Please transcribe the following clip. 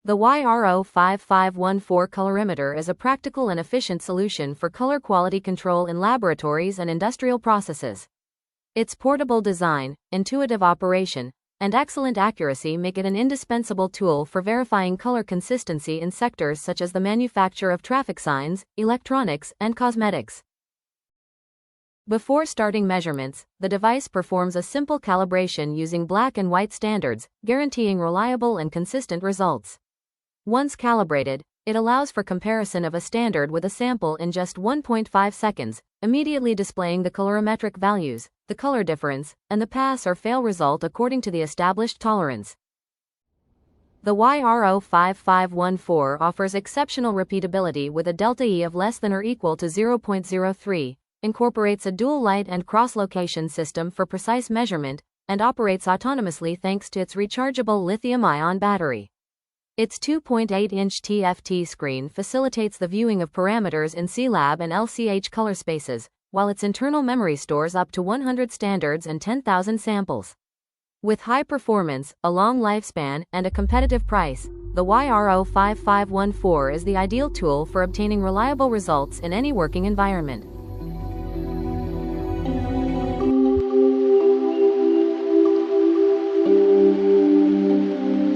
The YRO5514 colorimeter is a practical and efficient solution for color quality control in laboratories and industrial processes. Its portable design, intuitive operation, and excellent accuracy make it an indispensable tool for verifying color consistency in sectors such as the manufacture of traffic signs, electronics, and cosmetics. Before starting measurements, the device performs a simple calibration using black and white standards, guaranteeing reliable and consistent results. Once calibrated, it allows for comparison of a standard with a sample in just 1.5 seconds, immediately displaying the colorimetric values, the color difference, and the pass or fail result according to the established tolerance. The YRO5514 offers exceptional repeatability with a delta E of less than or equal to 0.03, incorporates a dual light and cross-location system for precise measurement, and operates autonomously thanks to its rechargeable lithium-ion battery. Its 2.8-inch TFT screen facilitates the viewing of parameters in CLAB and LCH color spaces, while its internal memory stores up to 100 standards and 10,000 samples. With high performance, a long lifespan, and a competitive price, the YRO5514 is the ideal tool for obtaining reliable results in any working environment.